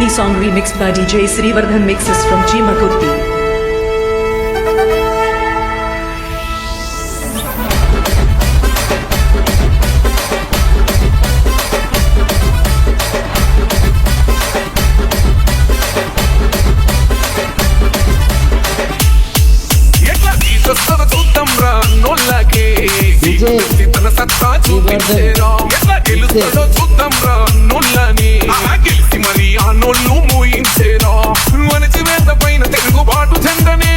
song remixed by DJ Srivardhan mixes from G Makurti. తన సత్తా చూపించేరా ఎట్లా గెలుస్తాడో చూద్దాం రా నోళ్ళని గెలిచి మరి ఆ నోళ్ళు మూయించేరా మనచి వేత పైన తెలుగుబాటు జెండనే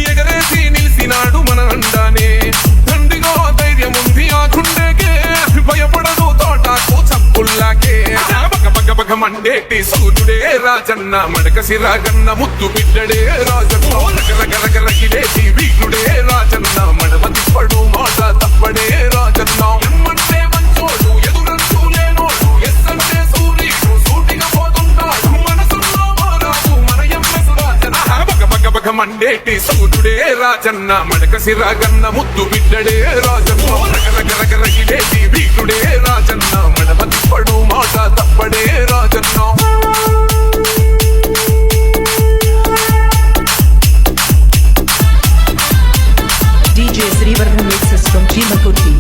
ఎగరేసి నిలిసినాడు మన అండానే తండ్రిగా ధైర్యం ఉంది ఆ గుండెకే భయపడదు తోటకు చప్పుల్లాకే బగ మండేటి సూర్యుడే రాజన్న మడకసి రాగన్న ముద్దు బిడ్డడే రాజన్న రగరగిలేసి వీరుడే రాజన్న మడవ తిప్పడు మాట తప్పడే రాజన్న ఎమ్మంటే మంచోడు ఎదురంటూ లేనోడు ఎస్సంటే సూర్యుడు సూటిగా పోతుంటాడు మనసులో మారాడు మన ఎమ్మెస్ రాజన్న బగ మండేటి సూర్యుడే రాజన్న మడకసి రాగన్న ముద్దు బిడ్డడే రాజన్న రగరగిలేసి వీరుడే రాజన్న మడవ తిప్పడు మాట తప్పడే Rajanna DJ Srivardhan mixes from G Makurti.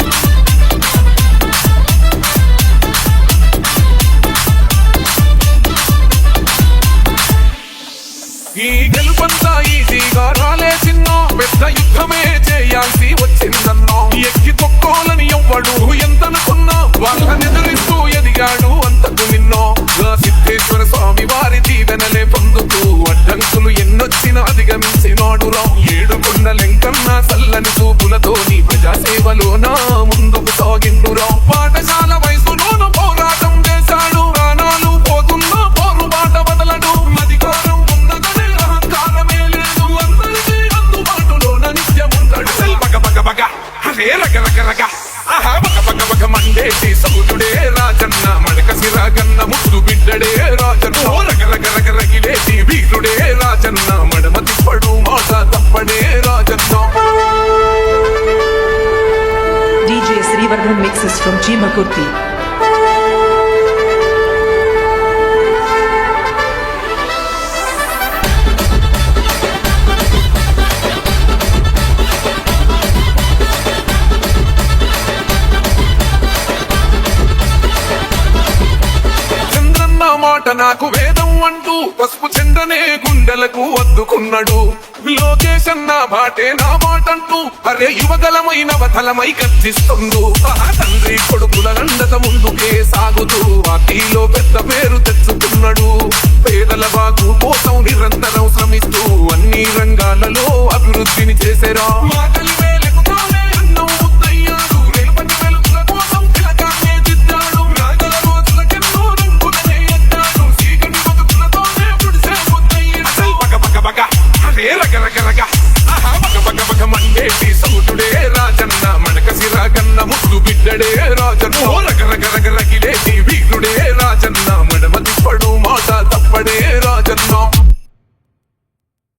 ఈ గెలుపంతా ఈజీగా రాలేసిన్నో పెద్ద యుద్ధమే చేయాల్సి వచ్చిందన్నో ఎక్కి తొక్కోలని ఎవ్వడు ఎంతనుకున్నా వాళ్ళని ఎదురిస్తూ ఎదిగాడు అంతకు నిన్నో సిద్ధేశ్వర స్వామి వారి దీవెనలే పొందుతూ అడ్డంకులు ఎన్నొచ్చినా అధిగమించినాడు రా ఏడుకొండ లెంకన్న చల్లని చూపులతోని ప్రజాసేవలో నా ముందుకు సాగిండురా పాఠశాల వయసులోన పోరాటం చేశాడు ప్రాణాలు పోతున్నా పోరు బాట వదలడు అధికారం ఉన్నదనే అహంకారమే లేదు అందరికీ అందుబాటులోన నిత్యం ఉంటాడు బగ అరే రగ ఆహా బగ మండేటి సౌతుడే రాజన్న మడకసి రాగన్న ముద్దు బిడ్డడే రాజన్న రగరగిలేసి వీరుడే రాజన్న మడమ తిప్పడు మాట తప్పడే Rajanna DJ Srivardhan mixes from G Makurti. మాట నాకు వేదం అంటూ పసుపు చెండనే గుండెలకు అద్దుకున్నాడు లోకేష్ అన్న బాటే నా మాటంటూ అరే యువగలమైన వతలమై గర్జిస్తుండు తండ్రి కొడుకుల నందత ముందుకే సాగుతూ వాటిలో పెద్ద పేరు తెచ్చుకున్నాడు పేదల బాగు కోసం నిరంతరం శ్రమిస్తూ అన్ని రంగాలలో అభివృద్ధిని చేసేరా మండేటి సౌతుడే రాజన్న మడకసి రాగన్న ముద్దు బిడ్డడే రాజన్న